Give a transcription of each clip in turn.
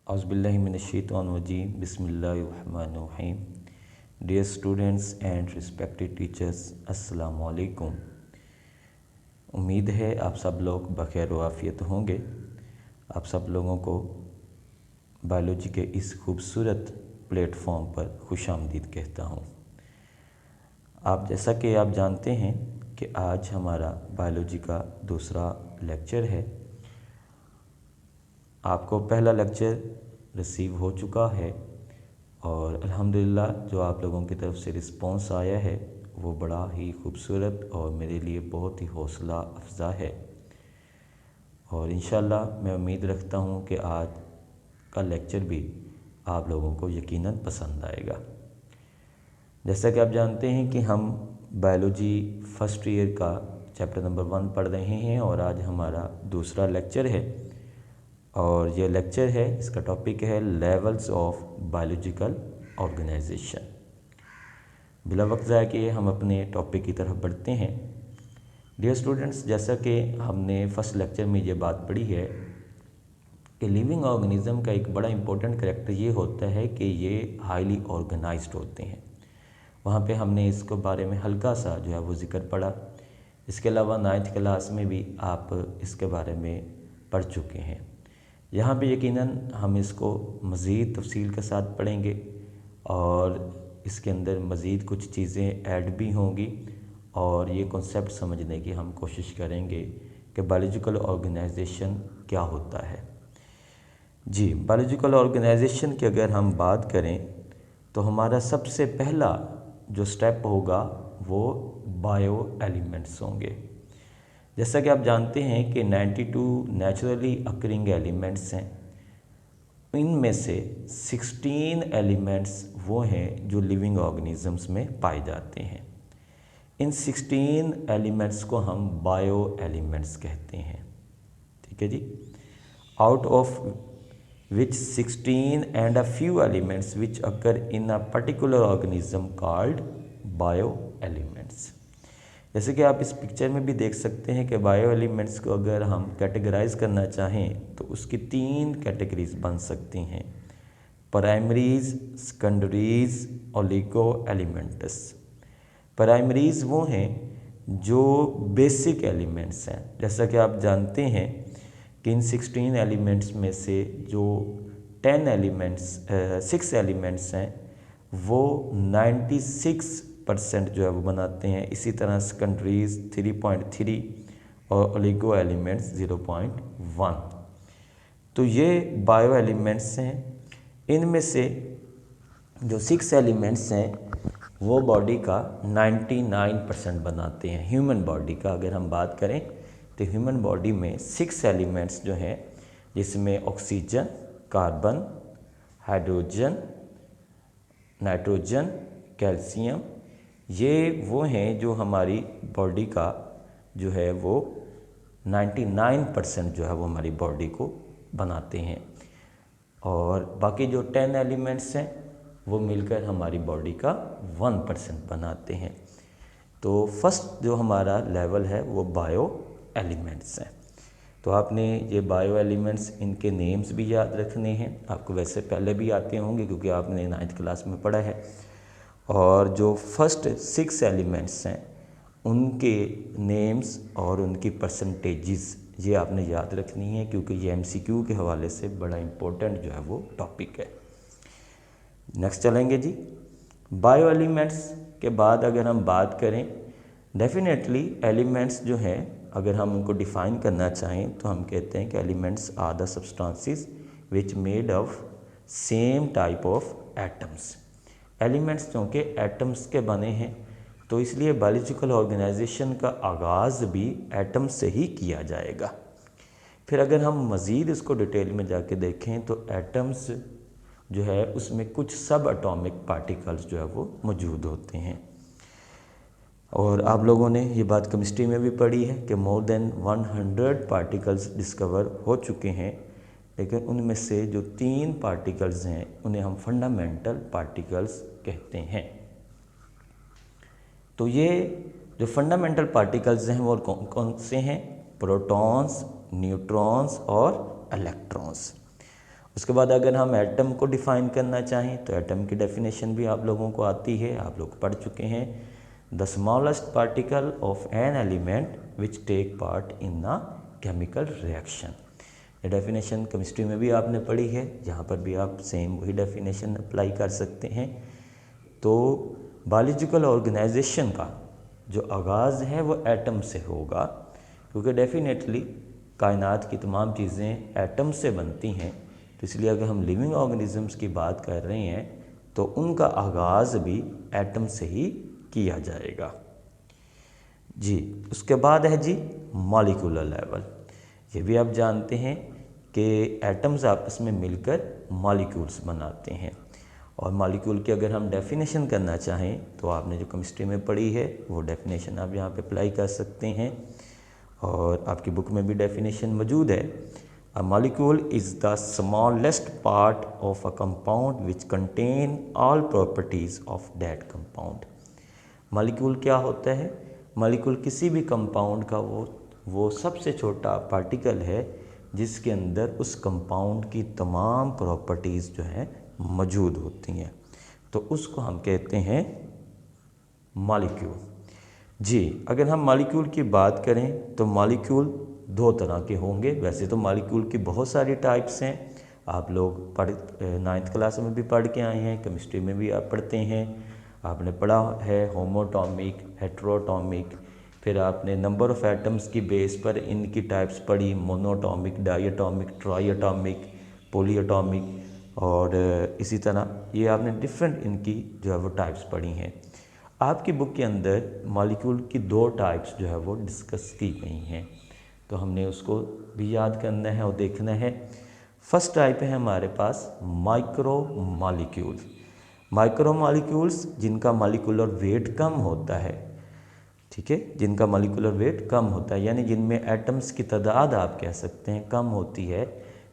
Auzubillahiminash-shaytanir-rajim. Bismillahir-rahmanir-rahim. Dear students and respected teachers, अस्सलामु अलैकुम। उम्मीद है आप सब लोग बखैर व आफियत होंगे। आप सब लोगों को बायोलॉजी के इस खूबसूरत प्लेटफॉर्म पर खुशामदीद कहता हूँ। आप जैसा कि आप जानते हैं कि आज हमारा बायोलॉजी का दूसरा लेक्चर है। आपको पहला लेक्चर रिसीव हो चुका है और अल्हम्दुलिल्लाह जो आप लोगों की तरफ से रिस्पांस आया है वो बड़ा ही खूबसूरत और मेरे लिए बहुत ही हौसला अफजा है। और इंशाल्लाह मैं उम्मीद रखता हूँ कि आज का लेक्चर भी आप लोगों को यकीनन पसंद आएगा। जैसा कि आप जानते हैं कि हम बायोलॉजी फर्स्ट ईयर का चैप्टर नंबर 1 पढ़ रहे हैं और आज हमारा दूसरा लेक्चर है। और ये लेक्चर है, इसका टॉपिक है लेवल्स ऑफ बायोलॉजिकल ऑर्गेनाइजेशन। बिला वक्त ज़ाया किए हम अपने टॉपिक की तरफ बढ़ते हैं। डियर स्टूडेंट्स, जैसा कि हमने फर्स्ट लेक्चर में ये बात पढ़ी है कि लिविंग ऑर्गेनिज्म का एक बड़ा इंपॉर्टेंट करैक्टर ये होता है कि ये हाईली ऑर्गेनाइज्ड होते हैं। वहाँ पे हमने इसको बारे में हल्का सा जो है वो ज़िक्र पढ़ा। इसके अलावा 9th क्लास में भी आप इसके बारे में पढ़ चुके हैं। यहाँ पे यकीनन हम इसको मज़ीद तफसील के साथ पढ़ेंगे और इसके अंदर मज़ीद कुछ चीज़ें ऐड भी होंगी और ये कॉन्सेप्ट समझने की हम कोशिश करेंगे कि बायोलॉजिकल ऑर्गेनाइजेशन क्या होता है। जी, बायोलॉजिकल ऑर्गेनाइजेशन की अगर हम बात करें तो हमारा सबसे पहला जो स्टेप होगा वो बायो एलिमेंट्स होंगे। जैसा कि आप जानते हैं कि 92 नेचुरली अकरिंग एलिमेंट्स हैं। इनमें से 16 एलिमेंट्स वो हैं जो लिविंग ऑर्गेनिजम्स में पाए जाते हैं। इन 16 एलिमेंट्स को हम बायो एलिमेंट्स कहते हैं। ठीक है जी। Out of which 16 and a few elements which occur in a particular organism called bio elements. जैसे कि आप इस पिक्चर में भी देख सकते हैं कि बायो एलिमेंट्स को अगर हम कैटेगराइज करना चाहें तो उसकी 3 कैटेगरीज बन सकती हैं: primaries, secondaries, oligo elements. Primaries वो हैं जो बेसिक एलिमेंट्स हैं। जैसा कि आप जानते हैं कि इन 16 एलिमेंट्स में से जो 6 एलिमेंट्स हैं वो 96% जो है वो बनाते हैं। इसी तरह सेकेंडरीज 3.3 और ओलिगो एलिमेंट्स 0.1। तो ये बायो एलिमेंट्स हैं। इनमें से जो 6 एलिमेंट्स हैं वो बॉडी का 99% बनाते हैं। ह्यूमन बॉडी का अगर हम बात करें तो ह्यूमन बॉडी में 6 एलिमेंट्स जो हैं जिसमें oxygen, carbon, hydrogen, nitrogen, calcium, ये वो हैं जो हमारी बॉडी का जो है वो 99% जो है वो हमारी बॉडी को बनाते हैं। और बाकी जो 10 एलिमेंट्स हैं वो मिलकर हमारी बॉडी का 1% बनाते हैं। तो फर्स्ट जो हमारा लेवल है वो बायो एलिमेंट्स हैं। तो आपने ये बायो एलिमेंट्स, इनके नेम्स भी याद रखने हैं। आपको वैसे पहले भी आते होंगे क्योंकि आपने 9th क्लास में पढ़ा है। और जो फर्स्ट 6 एलिमेंट्स हैं उनके नेम्स और उनकी परसेंटेजेस ये आपने याद रखनी है क्योंकि ये MCQ के हवाले से बड़ा इम्पोर्टेंट जो है वो टॉपिक है। नेक्स्ट चलेंगे जी। बायो एलिमेंट्स के बाद अगर हम बात करें, डेफिनेटली एलिमेंट्स जो हैं अगर हम उनको डिफ़ाइन करना चाहें तो हम कहते हैं कि elements are the substances which made of same type of atoms. Elements चूँकि एटम्स के बने हैं तो इसलिए बायोलॉजिकल ऑर्गेनाइजेशन का आगाज़ भी एटम से ही किया जाएगा। फिर अगर हम मज़ीद इसको डिटेल में जाके देखें तो एटम्स जो है उसमें कुछ सब एटॉमिक पार्टिकल्स जो है वो मौजूद होते हैं। और आप लोगों ने ये बात केमिस्ट्री में भी पढ़ी है कि मोर देन 100 पार्टिकल्स डिस्कवर हो चुके हैं, लेकिन उनमें से जो 3 पार्टिकल्स हैं उन्हें हम फंडामेंटल पार्टिकल्स कहते हैं। तो ये जो फंडामेंटल पार्टिकल्स हैं वो कौन कौन से हैं? प्रोटॉन्स, न्यूट्रॉन्स और इलेक्ट्रॉन्स। उसके बाद अगर हम एटम को डिफ़ाइन करना चाहें तो एटम की डेफिनेशन भी आप लोगों को आती है, आप लोग पढ़ चुके हैं। The smallest particle of an element which take part in a chemical reaction. ये डेफिनेशन केमिस्ट्री में भी आपने पढ़ी है, यहाँ पर भी आप सेम वही डेफिनेशन अप्लाई कर सकते हैं। तो बायोलॉजिकल ऑर्गेनाइजेशन का जो आगाज़ है वो एटम से होगा, क्योंकि डेफिनेटली कायनात की तमाम चीज़ें एटम से बनती हैं। तो इसलिए अगर हम लिविंग ऑर्गेनिजम्स की बात कर रहे हैं तो उनका आगाज़ भी एटम से ही किया जाएगा जी। उसके बाद है जी मॉलिक्यूलर लेवल। ये भी आप जानते हैं कि एटम्स आपस में मिलकर मॉलिक्यूल्स बनाते हैं। और मॉलिक्यूल की अगर हम डेफिनेशन करना चाहें तो आपने जो केमिस्ट्री में पढ़ी है वो डेफिनेशन आप यहाँ पे अप्लाई कर सकते हैं, और आपकी बुक में भी डेफिनेशन मौजूद है। A molecule is the smallest part of a compound which contain all properties of that compound. Molecule क्या होता है? मॉलिक्यूल किसी भी कंपाउंड का वो सबसे छोटा पार्टिकल है जिसके अंदर उस कंपाउंड की तमाम प्रॉपर्टीज़ जो हैं मौजूद होती हैं, तो उसको हम कहते हैं मॉलिक्यूल जी। अगर हम मॉलिक्यूल की बात करें तो मॉलिक्यूल दो तरह के होंगे। वैसे तो मॉलिक्यूल की बहुत सारी टाइप्स हैं, आप लोग 9th क्लास में भी पढ़ के आए हैं, केमिस्ट्री में भी आप पढ़ते हैं। आपने पढ़ा है होमोटॉमिक, हेट्रोटॉमिक, फिर आपने नंबर ऑफ़ एटम्स की बेस पर इनकी टाइप्स पढ़ी, मोनोटॉमिक, डायटॉमिक, ट्राइटॉमिक, पॉलीएटॉमिक, और इसी तरह ये आपने डिफरेंट इनकी जो है वो टाइप्स पढ़ी हैं। आपकी बुक के अंदर मॉलिक्यूल की दो टाइप्स जो है वो डिस्कस की गई हैं, तो हमने उसको भी याद करना है और देखना है। फर्स्ट टाइप है हमारे पास माइक्रो मॉलिक्यूल। माइक्रो मॉलिक्यूल्स जिनका मॉलिक्यूलर वेट कम होता है, ठीक है, जिनका मॉलिक्यूलर वेट कम होता है, यानी जिनमें एटम्स की तादाद आप कह सकते हैं कम होती है,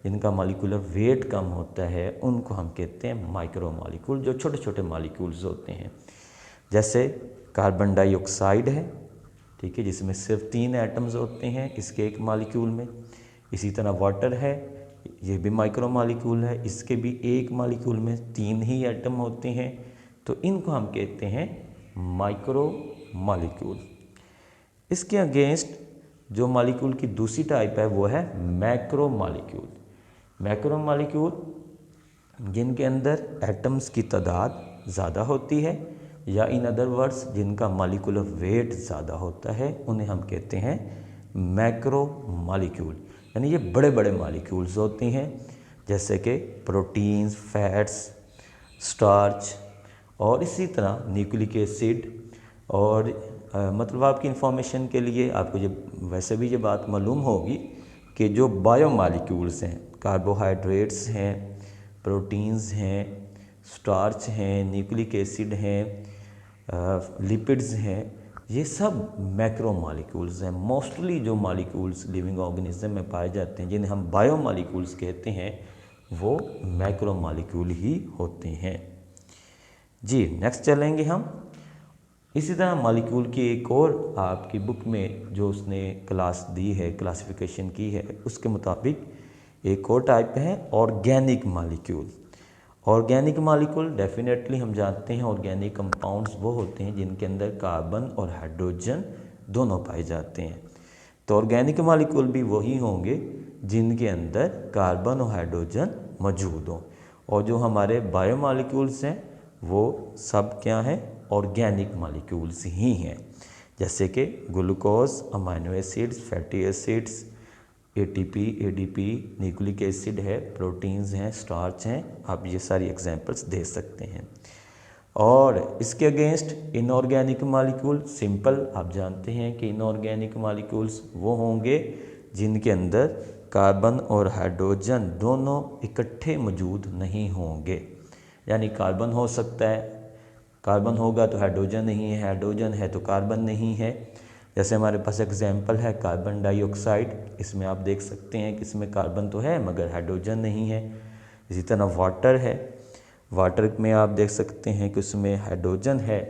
जिनका मॉलिक्यूलर वेट कम होता है, उनको हम कहते हैं माइक्रो मॉलिक्यूल, जो छोटे छोटे मॉलिक्यूल्स होते हैं। जैसे कार्बन डाइऑक्साइड है, ठीक है, जिसमें सिर्फ 3 एटम्स होते हैं इसके एक मॉलिक्यूल में। इसी तरह वाटर है, ये भी माइक्रो मॉलिक्यूल है, इसके भी एक मॉलिक्यूल में 3 ही एटम होते हैं, तो इनको हम कहते हैं माइक्रो मॉलिक्यूल। इसके अगेंस्ट जो मॉलिक्यूल की दूसरी टाइप है वो है मैक्रो मॉलिक्यूल। मैक्रो मॉलिक्यूल जिनके अंदर एटम्स की तादाद ज़्यादा होती है, या इन अदर वर्ड्स जिनका मॉलिक्यूलर वेट ज़्यादा होता है, उन्हें हम कहते हैं मैक्रो मॉलिक्यूल। यानी ये बड़े बड़े मॉलिक्यूल्स होती हैं, जैसे कि प्रोटीन्स, फैट्स, स्टार्च, और इसी तरह न्यूक्लिक एसिड। और मतलब आपकी इंफॉर्मेशन के लिए आपको ये वैसे भी ये बात मालूम होगी कि जो बायो मॉलिक्यूल्स हैं, कार्बोहाइड्रेट्स हैं, प्रोटीन्स हैं, स्टार्च हैं, न्यूक्लिक एसिड हैं, लिपिड्स हैं, ये सब मैक्रो मॉलिक्यूल्स हैं। मोस्टली जो मॉलिक्यूल्स लिविंग ऑर्गेनिज्म में पाए जाते हैं, जिन्हें हम बायो मॉलिक्यूल्स कहते हैं, वो मैक्रो मॉलिक्यूल ही होते हैं जी। नेक्स्ट चलेंगे हम। इसी तरह मॉलिक्यूल की एक और आपकी बुक में जो उसने क्लास दी है, क्लासिफिकेशन की है, उसके मुताबिक एक और टाइप है organic molecule. Organic molecule definitely हम जानते हैं ऑर्गेनिक कंपाउंड्स वो होते हैं जिनके अंदर कार्बन और हाइड्रोजन दोनों पाए जाते हैं। तो ऑर्गेनिक मॉलिक्यूल भी वही होंगे जिनके अंदर कार्बन और हाइड्रोजन मौजूद हों। और जो हमारे बायो मॉलिक्यूल्स हैं वो सब क्या हैं? ऑर्गेनिक मॉलिक्यूल्स ही हैं, जैसे कि glucose, amino acids, fatty acids, ATP, ADP, nucleic acid है, प्रोटीन्स हैं, स्टार्च हैं, आप ये सारी एग्जांपल्स दे सकते हैं। और इसके अगेंस्ट इनऑर्गेनिक मॉलिक्यूल, सिंपल आप जानते हैं कि इनऑर्गेनिक मॉलिक्यूल्स वो होंगे जिनके अंदर कार्बन और हाइड्रोजन दोनों इकट्ठे मौजूद नहीं होंगे। यानी कार्बन हो सकता है, कार्बन होगा तो हाइड्रोजन नहीं है, हाइड्रोजन है तो कार्बन नहीं है। जैसे हमारे पास एग्जाम्पल है कार्बन डाइऑक्साइड, इसमें आप देख सकते हैं कि इसमें कार्बन तो है मगर हाइड्रोजन नहीं है। इसी तरह वाटर है, वाटर में आप देख सकते हैं कि उसमें हाइड्रोजन है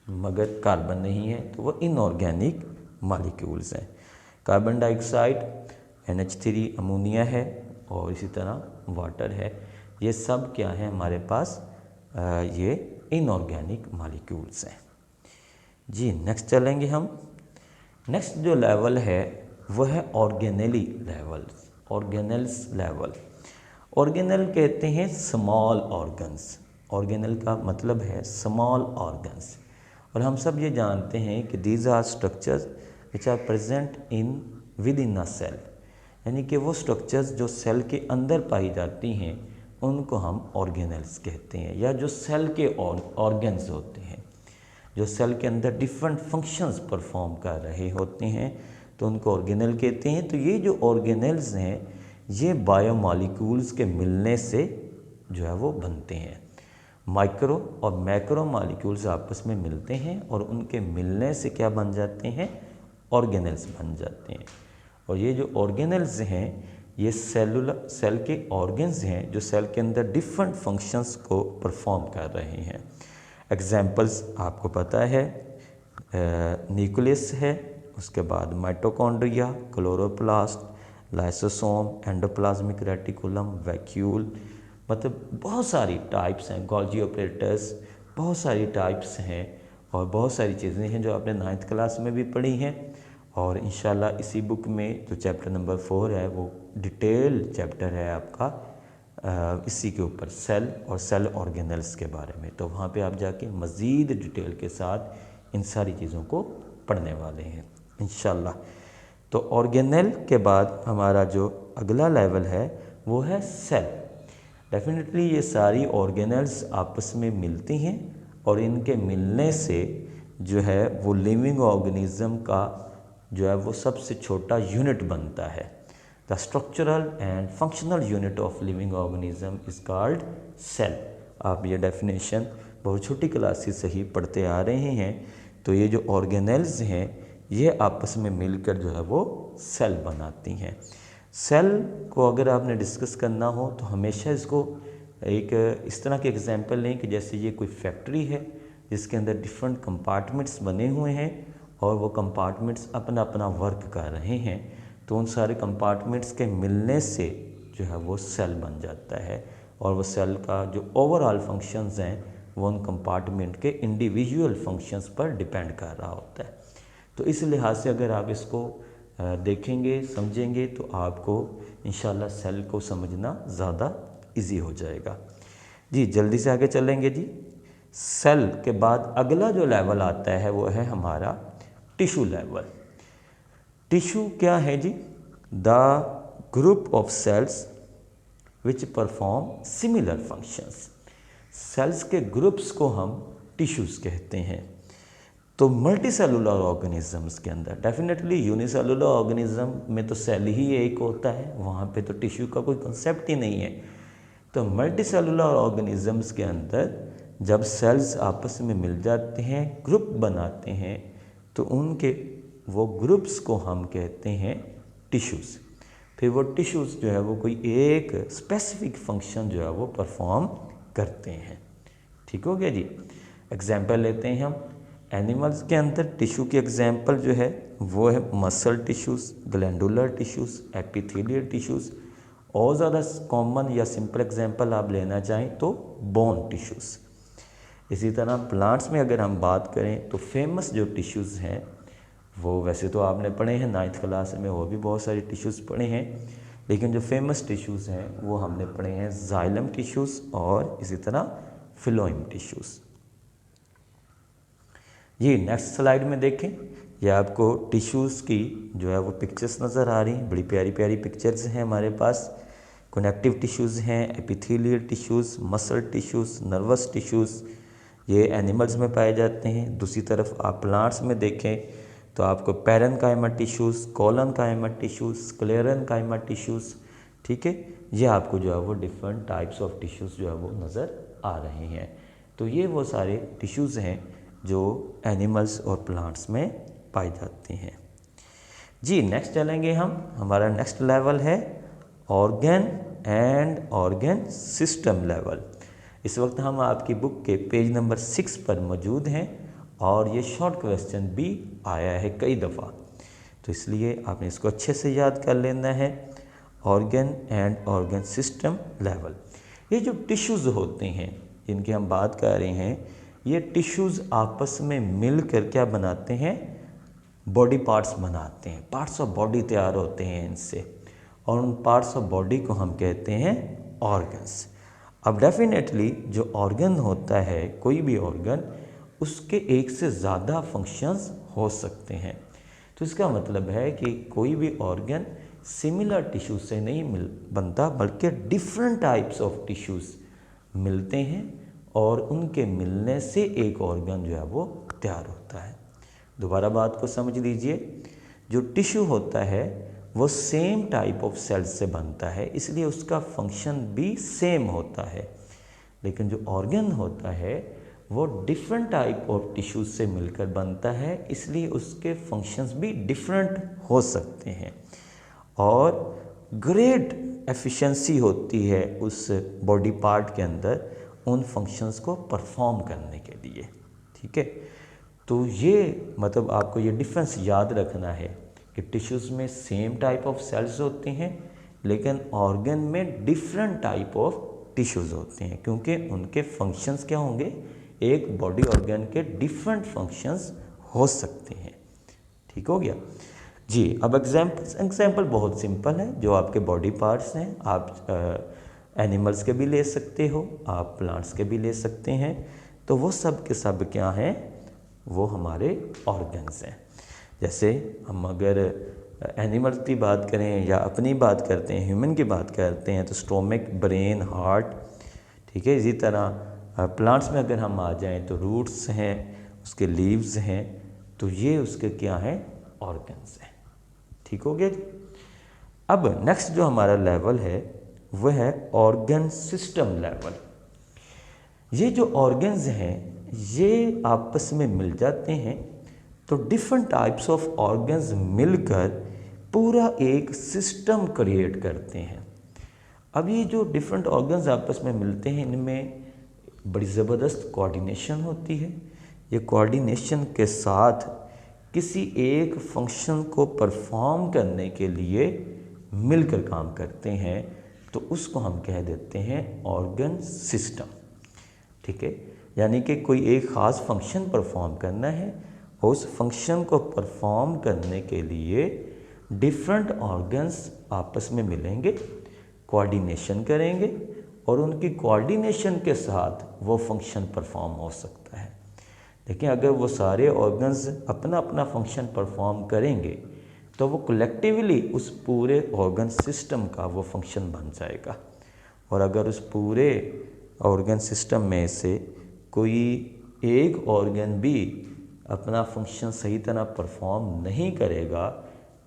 मगर कार्बन नहीं है, तो वो इनऑर्गेनिक मॉलिक्यूल्स हैं। कार्बन डाइऑक्साइड NH3 अमोनिया है, और इसी तरह वाटर है, ये सब क्या है हमारे पास, ये इनऑर्गेनिक मॉलिक्यूल्स हैं। जी नेक्स्ट चलेंगे हम। नेक्स्ट जो लेवल है वो है organelle level, organelles level. Organelle कहते हैं स्मॉल ऑर्गन्स, ऑर्गेनेल का मतलब है स्मॉल ऑर्गन्स। और हम सब ये जानते हैं कि these are structures which are present in within a cell, यानी कि वो स्ट्रक्चर्स जो सेल के अंदर पाई जाती हैं उनको हम ऑर्गेनेल्स कहते हैं, या जो सेल के ऑर्गन्स होते हैं, जो सेल के अंदर डिफरेंट फंक्शंस परफॉर्म कर रहे होते हैं, तो उनको ऑर्गेनेल कहते हैं। तो ये जो ऑर्गेनेल्स हैं ये बायोमॉलिक्यूल्स के मिलने से जो है वो बनते हैं। माइक्रो और मैक्रो मॉलिक्यूल्स आपस में मिलते हैं और उनके मिलने से क्या बन जाते हैं, ऑर्गेनेल्स बन जाते हैं। और ये जो ऑर्गेनेल्स हैं ये सेल के ऑर्गन्स हैं जो सेल के अंदर डिफरेंट फंक्शंस को परफॉर्म कर रहे हैं। एग्जाम्पल्स आपको पता है, न्यूक्लियस है, उसके बाद mitochondria, chloroplast, lysosome, endoplasmic reticulum, vacuole, मतलब बहुत सारी टाइप्स हैं, गोल्जी ऑपरेटर्स, बहुत सारी टाइप्स हैं और बहुत सारी चीज़ें हैं जो आपने 9th क्लास में भी पढ़ी हैं। और इंशाल्लाह इसी बुक में जो चैप्टर नंबर 4 है वो डिटेल चैप्टर है आपका इसी के ऊपर, सेल और सेल ऑर्गेनल्स के बारे में। तो वहाँ पे आप जाके मज़ीद डिटेल के साथ इन सारी चीज़ों को पढ़ने वाले हैं इंशाल्लाह। तो ऑर्गेनेल के बाद हमारा जो अगला लेवल है वो है सेल। डेफिनेटली ये सारी ऑर्गेनेल्स आपस में मिलती हैं और इनके मिलने से जो है वो लिविंग ऑर्गेनिज्म का जो है वो सबसे छोटा यूनिट बनता है। The structural and functional unit of living organism is called cell. आप ये डेफिनेशन बहुत छोटी क्लासेस से ही पढ़ते आ रहे हैं। तो ये जो ऑर्गेनेल्स हैं ये आपस में मिलकर जो है वो सेल बनाती हैं। सेल को अगर आपने डिस्कस करना हो तो हमेशा इसको एक इस तरह के एग्जांपल लें कि जैसे ये कोई फैक्ट्री है जिसके अंदर डिफरेंट कंपार्टमेंट्स बने हुए हैं और वो कंपार्टमेंट्स अपना अपना वर्क कर रहे हैं। तो उन सारे कंपार्टमेंट्स के मिलने से जो है वो सेल बन जाता है और वो सेल का जो ओवरऑल फंक्शंस हैं वो उन कंपार्टमेंट के इंडिविजुअल फंक्शंस पर डिपेंड कर रहा होता है। तो इस लिहाज से अगर आप इसको देखेंगे समझेंगे तो आपको इंशाल्लाह सेल को समझना ज़्यादा इजी हो जाएगा। जी जल्दी से आगे चलेंगे जी। सेल के बाद अगला जो लेवल आता है वो है हमारा टिश्यू लेवल। टिश्यू क्या है जी? The group of cells which perform similar functions. Cells के ग्रुप्स को हम टिश्यूज़ कहते हैं। तो मल्टी सेलुलर ऑर्गेनिजम्स के अंदर डेफिनेटली यूनिसेलुलर ऑर्गेनिज्म में तो सेल ही एक होता है, वहाँ पे तो टिश्यू का कोई कंसेप्ट ही नहीं है। तो मल्टी सेलुलर ऑर्गेनिजम्स के अंदर जब सेल्स आपस में मिल जाते हैं, ग्रुप बनाते हैं, तो उनके वो ग्रुप्स को हम कहते हैं टिश्यूज़। फिर वो टिश्यूज़ जो है वो कोई एक स्पेसिफिक फंक्शन जो है वो परफॉर्म करते हैं। ठीक हो गया जी। एग्जाम्पल लेते हैं हम। एनिमल्स के अंदर टिश्यू की एग्जाम्पल जो है वो है muscle tissues, glandular tissues, epithelial tissues. और ज़्यादा कॉमन या सिंपल एग्जाम्पल आप लेना चाहें तो बोन टिश्यूज़। इसी तरह प्लांट्स में अगर हम बात करें तो फेमस जो टिश्यूज़ हैं वो वैसे तो आपने पढ़े हैं 9th क्लास में, वो भी बहुत सारे टिश्यूज़ पढ़े हैं, लेकिन जो फेमस टिश्यूज़ हैं वो हमने पढ़े हैं जाइलम टिश्यूज़ और इसी तरह फिलोइम टिश्यूज़। ये नेक्स्ट स्लाइड में देखें, ये आपको टिश्यूज़ की जो है वो पिक्चर्स नज़र आ रही हैं। बड़ी प्यारी प्यारी पिक्चर्स हैं हमारे पास। कनेक्टिव टिश्यूज़ हैं, epithelial tissues, muscle tissues, nervous tissues, ये एनिमल्स में पाए जाते हैं। दूसरी तरफ आप प्लांट्स में देखें तो आपको parenchyma tissues, collenchyma tissues, sclerenchyma tissues, ठीक है, ये आपको जो है वो डिफरेंट टाइप्स ऑफ टिश्यूज़ जो है वो नज़र आ रहे हैं। तो ये वो सारे टिश्यूज़ हैं जो एनिमल्स और प्लांट्स में पाई जाती हैं। जी नेक्स्ट चलेंगे हम। हमारा नेक्स्ट लेवल है organ and organ system level. इस वक्त हम आपकी बुक के पेज नंबर 6 पर मौजूद हैं और ये शॉर्ट क्वेश्चन भी आया है कई दफ़ा, तो इसलिए आपने इसको अच्छे से याद कर लेना है। Organ and organ system level. ये जो टिश्यूज़ होते हैं जिनकी हम बात कर रहे हैं, ये टिश्यूज़ आपस में मिलकर क्या बनाते हैं, बॉडी पार्ट्स बनाते हैं। पार्ट्स ऑफ बॉडी तैयार होते हैं इनसे, और उन पार्ट्स ऑफ बॉडी को हम कहते हैं ऑर्गन्स। अब डेफिनेटली जो ऑर्गन होता है, कोई भी ऑर्गन, उसके एक से ज़्यादा फंक्शंस हो सकते हैं। तो इसका मतलब है कि कोई भी ऑर्गन सिमिलर टिश्यू से नहीं बनता, बल्कि डिफरेंट टाइप्स ऑफ टिश्यूज़ मिलते हैं और उनके मिलने से एक ऑर्गन जो है वो तैयार होता है। दोबारा बात को समझ लीजिए, जो टिश्यू होता है वो सेम टाइप ऑफ सेल्स से बनता है, इसलिए उसका फंक्शन भी सेम होता है। लेकिन जो ऑर्गन होता है वो डिफरेंट टाइप ऑफ टिश्यूज से मिलकर बनता है, इसलिए उसके फंक्शंस भी डिफरेंट हो सकते हैं और ग्रेट एफिशिएंसी होती है उस बॉडी पार्ट के अंदर उन फंक्शंस को परफॉर्म करने के लिए। ठीक है, तो ये मतलब आपको ये डिफरेंस याद रखना है कि टिश्यूज़ में सेम टाइप ऑफ सेल्स होती हैं, लेकिन ऑर्गन में डिफरेंट टाइप ऑफ टिश्यूज़ होते हैं, क्योंकि उनके फंक्शंस क्या होंगे, एक बॉडी ऑर्गन के डिफरेंट फंक्शंस हो सकते हैं। ठीक हो गया जी। अब एग्जाम्पल बहुत सिंपल है, जो आपके बॉडी पार्ट्स हैं, आप एनिमल्स के भी ले सकते हो, आप प्लांट्स के भी ले सकते हैं, तो वो सब के सब क्या हैं, वो हमारे ऑर्गन्स हैं। जैसे हम अगर एनिमल्स की बात करें या अपनी बात करते हैं, ह्यूमन की बात करते हैं, तो स्टोमक, ब्रेन, हार्ट। ठीक है, इसी तरह प्लांट्स में अगर हम आ जाएं तो रूट्स हैं, उसके लीव्स हैं, तो ये उसके क्या हैं, ऑर्गन्स हैं। ठीक हो गया जी। अब नेक्स्ट जो हमारा लेवल है वह है ऑर्गन सिस्टम लेवल। ये जो ऑर्गन्स हैं ये आपस में मिल जाते हैं, तो डिफरेंट टाइप्स ऑफ ऑर्गन्स मिलकर पूरा एक सिस्टम क्रिएट करते हैं। अब ये जो डिफरेंट ऑर्गन्स आपस में मिलते हैं, इनमें बड़ी ज़बरदस्त कोऑर्डिनेशन होती है। ये कोऑर्डिनेशन के साथ किसी एक फंक्शन को परफॉर्म करने के लिए मिलकर काम करते हैं, तो उसको हम कह देते हैं ऑर्गन सिस्टम। ठीक है, यानी कि कोई एक ख़ास फंक्शन परफॉर्म करना है, उस फंक्शन को परफॉर्म करने के लिए डिफरेंट ऑर्गन्स आपस में मिलेंगे, कोऑर्डिनेशन करेंगे, और उनकी कोऑर्डिनेशन के साथ वो फंक्शन परफॉर्म हो सकता है। देखिए, अगर वो सारे ऑर्गन्स अपना अपना फंक्शन परफॉर्म करेंगे तो वो कलेक्टिवली उस पूरे ऑर्गन सिस्टम का वो फंक्शन बन जाएगा। और अगर उस पूरे ऑर्गन सिस्टम में से कोई एक ऑर्गन भी अपना फंक्शन सही तरह परफॉर्म नहीं करेगा,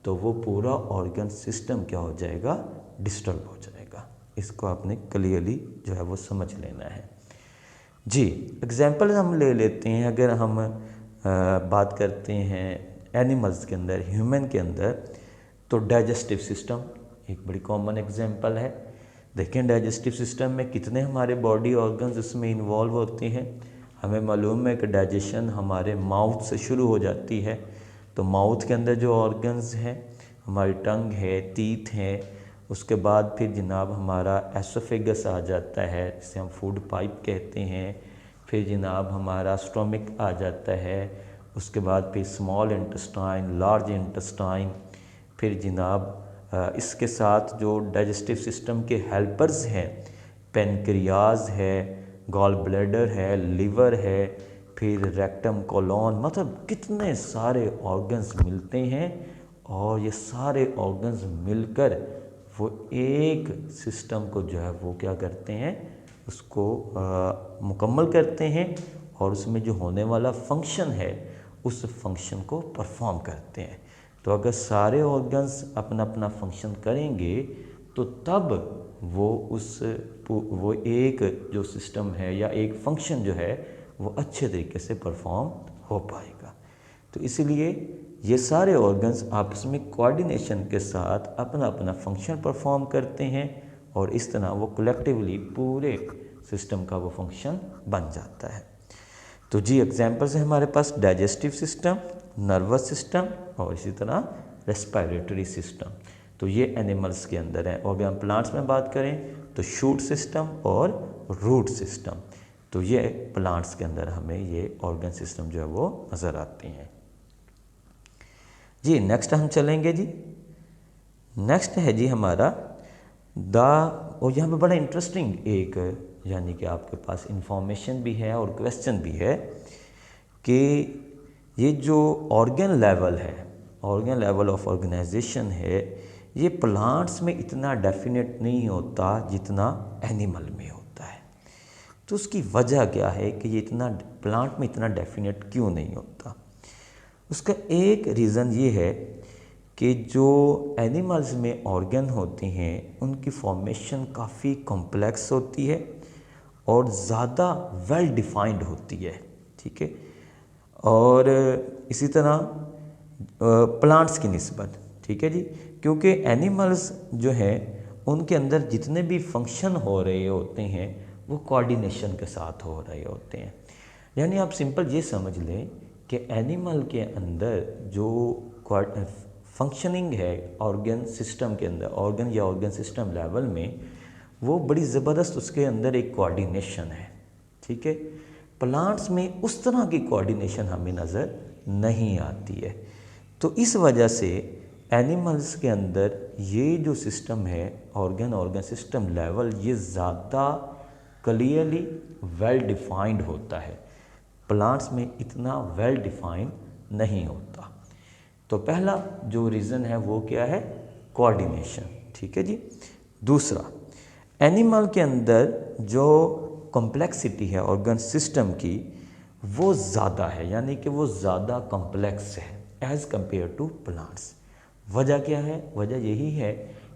तो वो पूरा ऑर्गन सिस्टम क्या हो जाएगा, डिस्टर्ब हो जाएगा। इसको आपने क्लियरली जो है वो समझ लेना है जी। एग्जाम्पल हम ले लेते हैं, अगर हम बात करते हैं एनिमल्स के अंदर, ह्यूमन के अंदर, तो डाइजेस्टिव सिस्टम एक बड़ी कॉमन एग्जाम्पल है। देखें, डाइजेस्टिव सिस्टम में कितने हमारे बॉडी ऑर्गन्स इसमें इन्वॉल्व होते हैं। हमें मालूम है कि डाइजेशन हमारे माउथ से शुरू हो जाती है, तो माउथ के अंदर जो ऑर्गन्स हैं, हमारी टंग है, टीथ हैं, उसके बाद फिर जनाब हमारा एसोफेगस आ जाता है, जिसे हम फूड पाइप कहते हैं। फिर जनाब हमारा स्टोमक आ जाता है, उसके बाद फिर स्मॉल इंटेस्टाइन, लार्ज इंटेस्टाइन। फिर जनाब इसके साथ जो डाइजेस्टिव सिस्टम के हेल्पर्स हैं, पेनक्रियाज है, गॉल ब्लैडर है, लिवर है, फिर रेक्टम, कोलोन, मतलब कितने सारे ऑर्गन्स मिलते हैं, और ये सारे ऑर्गन्स मिलकर वो एक सिस्टम को जो है वो क्या करते हैं, उसको मुकम्मल करते हैं, और उसमें जो होने वाला फंक्शन है उस फंक्शन को परफॉर्म करते हैं। तो अगर सारे ऑर्गन्स अपना अपना फंक्शन करेंगे, तो तब वो एक जो सिस्टम है या एक फंक्शन जो है वो अच्छे तरीके से परफॉर्म हो पाएगा। तो इसलिए ये सारे ऑर्गन्स आपस में कोऑर्डिनेशन के साथ अपना अपना फंक्शन परफॉर्म करते हैं, और इस तरह वो कलेक्टिवली पूरे सिस्टम का वो फंक्शन बन जाता है। तो जी, एग्जांपल्स हैं हमारे पास डाइजेस्टिव सिस्टम, नर्वस सिस्टम और इसी तरह रेस्पिरेटरी सिस्टम। तो ये एनिमल्स के अंदर है। और अगर हम प्लांट्स में बात करें तो शूट सिस्टम और रूट सिस्टम, तो ये प्लांट्स के अंदर हमें ये ऑर्गन सिस्टम जो है वो नज़र आते हैं जी। नेक्स्ट हम चलेंगे जी। नेक्स्ट है जी हमारा और यहाँ पे बड़ा इंटरेस्टिंग एक यानी कि आपके पास इंफॉर्मेशन भी है और क्वेश्चन भी है कि ये जो ऑर्गन लेवल है, ऑर्गन लेवल ऑफ ऑर्गेनाइजेशन है, ये प्लांट्स में इतना डेफिनेट नहीं होता जितना एनिमल में होता है। तो उसकी वजह क्या है कि ये इतना प्लांट में इतना डेफिनेट क्यों नहीं होता? उसका एक रीज़न ये है कि जो एनिमल्स में ऑर्गन होते हैं उनकी फॉर्मेशन काफ़ी कॉम्प्लेक्स होती है और ज़्यादा वेल डिफाइंड होती है, ठीक है। और इसी तरह प्लांट्स की निस्बत, ठीक है जी, क्योंकि एनिमल्स जो हैं उनके अंदर जितने भी फंक्शन हो रहे होते हैं वो कोऑर्डिनेशन के साथ हो रहे होते हैं। यानी आप सिंपल ये समझ लें कि एनिमल के अंदर जो फंक्शनिंग है ऑर्गन सिस्टम के अंदर, ऑर्गन या ऑर्गन सिस्टम लेवल में, वो बड़ी ज़बरदस्त उसके अंदर एक कोऑर्डिनेशन है, ठीक है। प्लांट्स में उस तरह की कोऑर्डिनेशन हमें नज़र नहीं आती है। तो इस वजह से एनिमल्स के अंदर ये जो सिस्टम है ऑर्गन सिस्टम लेवल, ये ज़्यादा क्लियरली वेल डिफाइंड होता है। प्लांट्स में इतना वेल डिफाइंड नहीं होता। तो पहला जो रीज़न है वो क्या है? कोऑर्डिनेशन, ठीक है जी। दूसरा, एनिमल के अंदर जो कॉम्प्लेक्सिटी है ऑर्गन सिस्टम की वो ज़्यादा है, यानी कि वो ज़्यादा कॉम्प्लेक्स है एज़ कंपेयर टू प्लांट्स। वजह क्या है? वजह यही है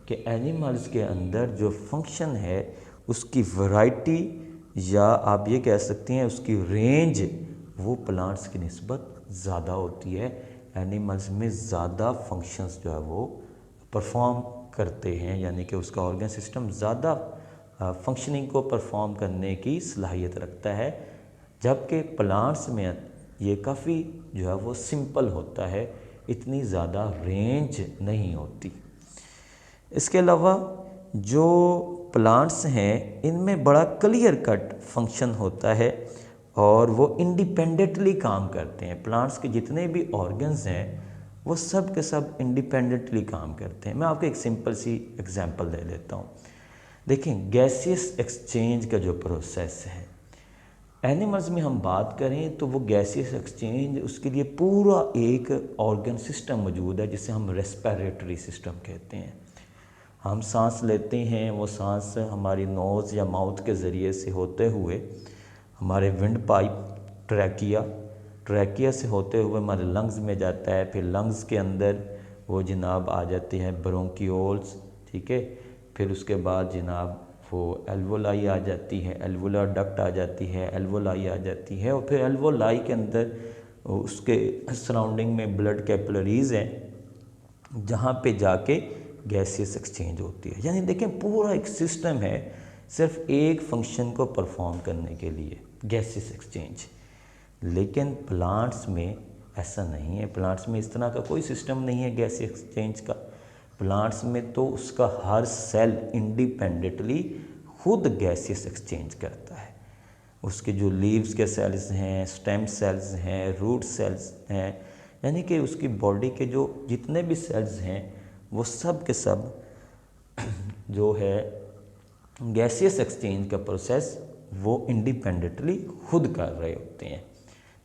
कि एनिमल्स के अंदर जो फंक्शन है उसकी वैरायटी, या आप ये कह सकते हैं उसकी रेंज, वो प्लांट्स की निस्बत ज़्यादा होती है। एनिमल्स में ज़्यादा फंक्शंस जो है वो परफॉर्म करते हैं, यानी कि उसका ऑर्गन सिस्टम ज़्यादा फंक्शनिंग को परफॉर्म करने की सलाहियत रखता है, जबकि प्लांट्स में ये काफ़ी जो है वो सिंपल होता है, इतनी ज़्यादा रेंज नहीं होती। इसके अलावा जो प्लांट्स हैं इनमें बड़ा क्लियर कट फंक्शन होता है और वो इंडिपेंडेंटली काम करते हैं। प्लांट्स के जितने भी ऑर्गन्स हैं वो सब के सब इंडिपेंडेंटली काम करते हैं। मैं आपको एक सिंपल सी एग्जांपल दे देता हूँ। देखें, गैसियस एक्सचेंज का जो प्रोसेस है एनिमल्स में हम बात करें तो वो गैसियस एक्सचेंज, उसके लिए पूरा एक ऑर्गन सिस्टम मौजूद है जिसे हम रेस्पिरेटरी सिस्टम कहते हैं। हम सांस लेते हैं, वो सांस हमारी नोज़ या माउथ के ज़रिए से होते हुए हमारे विंड पाइप ट्रैकिया से होते हुए हमारे लंग्स में जाता है। फिर लंग्स के अंदर वो जनाब आ जाते हैं ब्रोंकियोल्स, ठीक है। फिर उसके बाद जनाब वो एल्वोलाई आ जाती है, एल्वोलर डक्ट आ जाती है, एल्वोलाई आ जाती है, और फिर एल्वोलाई के अंदर उसके सराउंडिंग में ब्लड कैपिलरीज़ हैं जहाँ पे जाके गैसियस एक्सचेंज होती है। यानी देखें, पूरा एक सिस्टम है सिर्फ एक फंक्शन को परफॉर्म करने के लिए, गैसियस एक्सचेंज। लेकिन प्लांट्स में ऐसा नहीं है। प्लांट्स में इस तरह का कोई सिस्टम नहीं है गैसियस एक्सचेंज का। प्लांट्स में तो उसका हर सेल इंडिपेंडेंटली खुद गैसियस एक्सचेंज करता है। उसके जो लीव्स के सेल्स हैं, स्टेम सेल्स हैं, रूट सेल्स हैं, यानी कि उसकी बॉडी के जो जितने भी सेल्स हैं वो सब के सब जो है गैसियस एक्सचेंज का प्रोसेस वो इंडिपेंडेंटली खुद कर रहे होते हैं,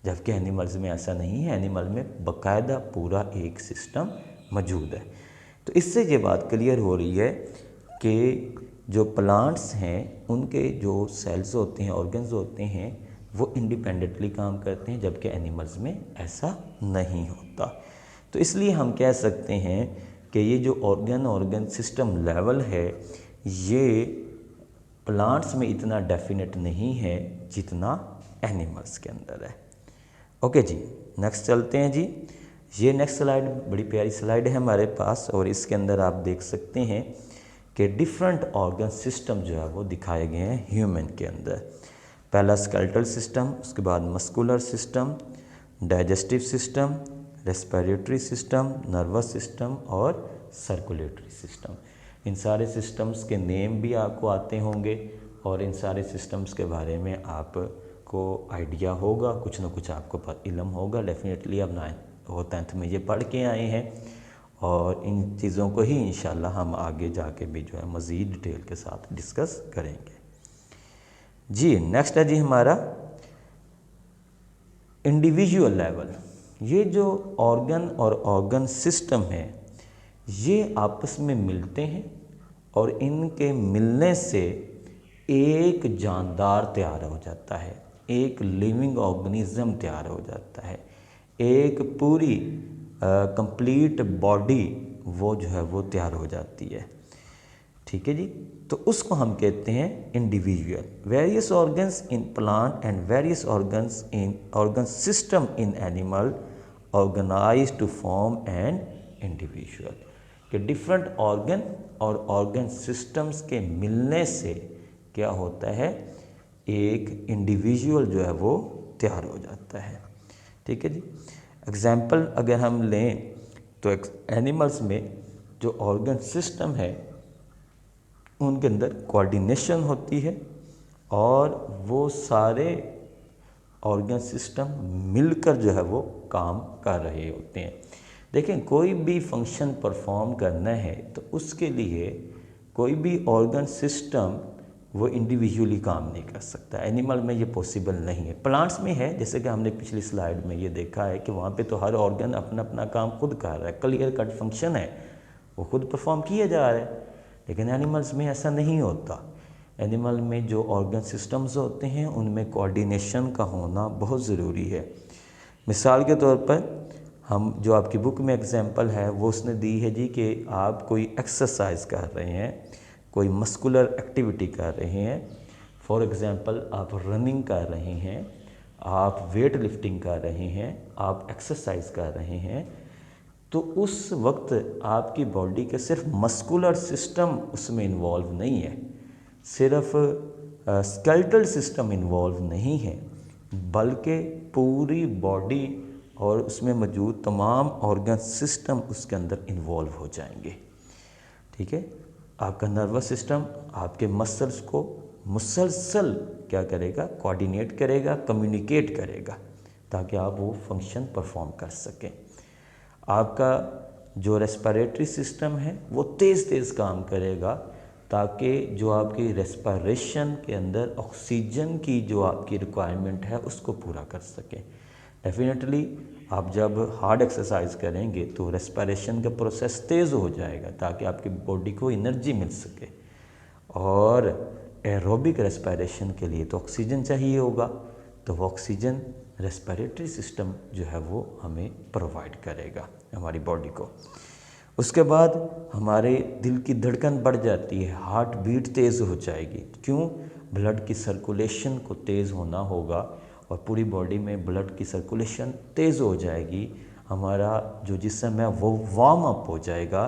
जबकि एनिमल्स में ऐसा नहीं है। एनिमल में बाकायदा पूरा एक सिस्टम मौजूद है। तो इससे ये बात क्लियर हो रही है कि जो प्लांट्स हैं उनके जो सेल्स होते हैं, ऑर्गन्स होते हैं, वो इंडिपेंडेंटली काम करते हैं, जबकि एनिमल्स में ऐसा नहीं होता। तो इसलिए हम कह सकते हैं कि ये जो ऑर्गन सिस्टम लेवल है ये प्लांट्स में इतना डेफिनेट नहीं है जितना एनिमल्स के अंदर है। ओके जी, नेक्स्ट चलते हैं जी। ये नेक्स्ट स्लाइड बड़ी प्यारी स्लाइड है हमारे पास, और इसके अंदर आप देख सकते हैं कि डिफरेंट ऑर्गन सिस्टम जो है वो दिखाए गए हैं ह्यूमन के अंदर। पहला स्केलेटल सिस्टम, उसके बाद muscular system, digestive system, respiratory system, nervous system और सर्कुलेटरी सिस्टम। इन सारे सिस्टम्स के नेम भी आपको आते होंगे और इन सारे सिस्टम्स के बारे में आपको आइडिया होगा, कुछ ना कुछ आपको इल्म होगा डेफिनेटली। अब 9th और 10th में ये पढ़ के आए हैं और इन चीज़ों को ही इंशाल्लाह हम आगे जाके भी जो है मज़ीद डिटेल के साथ डिस्कस करेंगे। जी नेक्स्ट है जी हमारा इंडिविजुअल लेवल। ये जो ऑर्गन और ऑर्गन सिस्टम है ये आपस में मिलते हैं और इनके मिलने से एक जानदार तैयार हो जाता है, एक लिविंग ऑर्गेनिज्म तैयार हो जाता है, एक पूरी कंप्लीट बॉडी वो जो है वो तैयार हो जाती है। ठीक है जी, तो उसको हम कहते हैं individual. Various organs in plant and various organs in organ system in animal organise to form an individual. कि डिफरेंट ऑर्गन और ऑर्गन सिस्टम्स के मिलने से क्या होता है, एक इंडिविजुअल जो है वो तैयार हो जाता है। ठीक है जी, एग्जाम्पल अगर हम लें तो एनिमल्स में जो ऑर्गन सिस्टम है उनके अंदर कोऑर्डिनेशन होती है और वो सारे ऑर्गन सिस्टम मिलकर जो है वो काम कर रहे होते हैं। देखें, कोई भी फंक्शन परफॉर्म करना है तो उसके लिए कोई भी ऑर्गन सिस्टम वो इंडिविजुअली काम नहीं कर सकता। एनिमल में ये पॉसिबल नहीं है। प्लांट्स में है, जैसे कि हमने पिछली स्लाइड में ये देखा है कि वहाँ पे तो हर ऑर्गन अपना अपना काम खुद कर रहा है, क्लियर कट फंक्शन है, वो खुद परफॉर्म किया जा रहा है। लेकिन एनिमल्स में ऐसा नहीं होता। एनिमल में जो ऑर्गन सिस्टम्स होते हैं उनमें कोऑर्डिनेशन का होना बहुत ज़रूरी है। मिसाल के तौर पर हम जो आपकी बुक में एग्जांपल है वो उसने दी है जी कि आप कोई एक्सरसाइज कर रहे हैं, कोई मस्कुलर एक्टिविटी कर रहे हैं। फॉर एग्ज़ाम्पल आप रनिंग कर रहे हैं, आप वेट लिफ्टिंग कर रहे हैं, आप एक्सरसाइज कर रहे हैं, तो उस वक्त आपकी बॉडी के सिर्फ मस्कुलर सिस्टम उसमें इन्वॉल्व नहीं है, सिर्फ स्केलेटल सिस्टम इन्वॉल्व नहीं है, बल्कि पूरी बॉडी और उसमें मौजूद तमाम ऑर्गन सिस्टम उसके अंदर इन्वॉल्व हो जाएंगे। ठीक है, आपका नर्वस सिस्टम आपके मसल्स को मुसलसल क्या करेगा, कोऑर्डिनेट करेगा, कम्युनिकेट करेगा ताकि आप वो फंक्शन परफॉर्म कर सकें। आपका जो रेस्पिरेटरी सिस्टम है वो तेज़ तेज़ काम करेगा ताकि जो आपकी रेस्पिरेशन के अंदर ऑक्सीजन की जो आपकी रिक्वायरमेंट है उसको पूरा कर सकें। डेफिनेटली आप जब हार्ड एक्सरसाइज करेंगे तो रेस्पिरेशन का प्रोसेस तेज़ हो जाएगा ताकि आपकी बॉडी को एनर्जी मिल सके, और एरोबिक रेस्पिरेशन के लिए तो ऑक्सीजन चाहिए होगा, तो वो ऑक्सीजन रेस्पिरेटरी सिस्टम जो है वो हमें प्रोवाइड करेगा हमारी बॉडी को। उसके बाद हमारे दिल की धड़कन बढ़ जाती है, हार्ट बीट तेज़ हो जाएगी। क्यों? ब्लड की सर्कुलेशन को तेज़ होना होगा और पूरी बॉडी में ब्लड की सर्कुलेशन तेज़ हो जाएगी, हमारा जो जिस्म है वो वार्म अप हो जाएगा,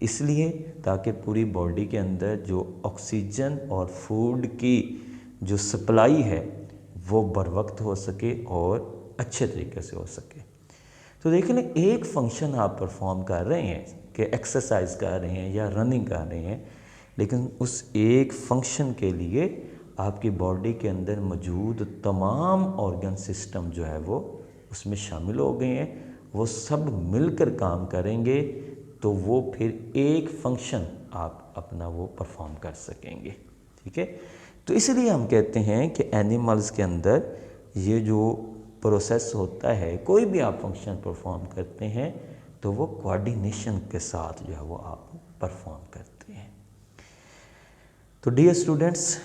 इसलिए ताकि पूरी बॉडी के अंदर जो ऑक्सीजन और फूड की जो सप्लाई है वो बर वक्त हो सके और अच्छे तरीके से हो सके। तो देख लें, एक फंक्शन आप परफॉर्म कर रहे हैं कि एक्सरसाइज कर रहे हैं या रनिंग कर रहे हैं, लेकिन उस एक फंक्शन के लिए आपकी बॉडी के अंदर मौजूद तमाम ऑर्गन सिस्टम जो है वो उसमें शामिल हो गए हैं, वो सब मिलकर काम करेंगे तो वो फिर एक फंक्शन आप अपना वो परफॉर्म कर सकेंगे। ठीक है, तो इसलिए हम कहते हैं कि एनिमल्स के अंदर ये जो प्रोसेस होता है, कोई भी आप फंक्शन परफॉर्म करते हैं तो वो कोऑर्डिनेशन के साथ जो है वो आप परफॉर्म करते हैं। तो डियर स्टूडेंट्स,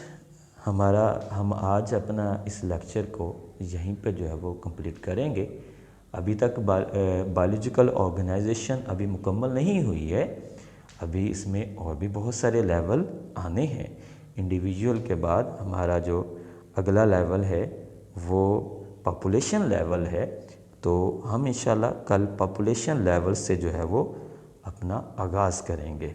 हम आज अपना इस लेक्चर को यहीं पे जो है वो कंप्लीट करेंगे। अभी तक बायोलॉजिकल ऑर्गेनाइजेशन अभी मुकम्मल नहीं हुई है, अभी इसमें और भी बहुत सारे लेवल आने हैं। इंडिविजुअल के बाद हमारा जो अगला लेवल है वो पॉपुलेशन लेवल है, तो हम इंशाल्लाह कल पॉपुलेशन लेवल से जो है वो अपना आगाज़ करेंगे।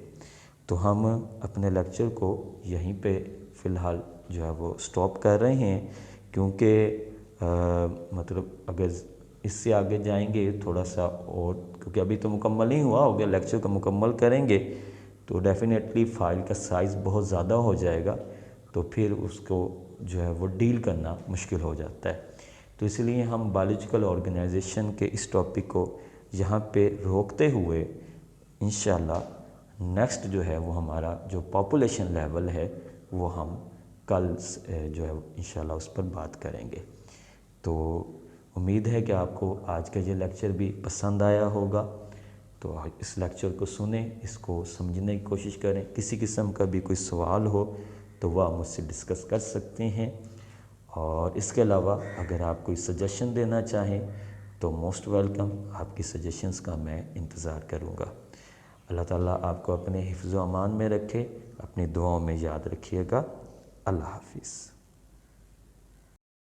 तो हम अपने लेक्चर को यहीं पे फ़िलहाल जो है वो स्टॉप कर रहे हैं, क्योंकि मतलब अगर इससे आगे जाएंगे थोड़ा सा, और क्योंकि अभी तो मुकम्मल नहीं हुआ, हो गया लेक्चर को मुकम्मल करेंगे तो डेफ़िनेटली फ़ाइल का साइज़ बहुत ज़्यादा हो जाएगा, तो फिर उसको जो है वो डील करना मुश्किल हो जाता है। तो इसलिए हम बायोलॉजिकल ऑर्गेनाइजेशन के इस टॉपिक को यहाँ पे रोकते हुए इंशाल्लाह नेक्स्ट जो है वो हमारा जो पॉपुलेशन लेवल है वो हम कल जो है इंशाल्लाह उस पर बात करेंगे। तो उम्मीद है कि आपको आज का ये लेक्चर भी पसंद आया होगा। तो इस लेक्चर को सुने, इसको समझने की कोशिश करें। किसी किस्म का भी कोई सवाल हो तो वह मुझसे डिस्कस कर सकते हैं, और इसके अलावा अगर आप कोई सजेशन देना चाहें तो मोस्ट वेलकम, आपकी सजेशंस का मैं इंतज़ार करूँगा। अल्लाह ताला आपको अपने हिफ्ज़ व अमान में रखे, अपनी दुआओं में याद रखिएगा। अल्लाह हाफिज़।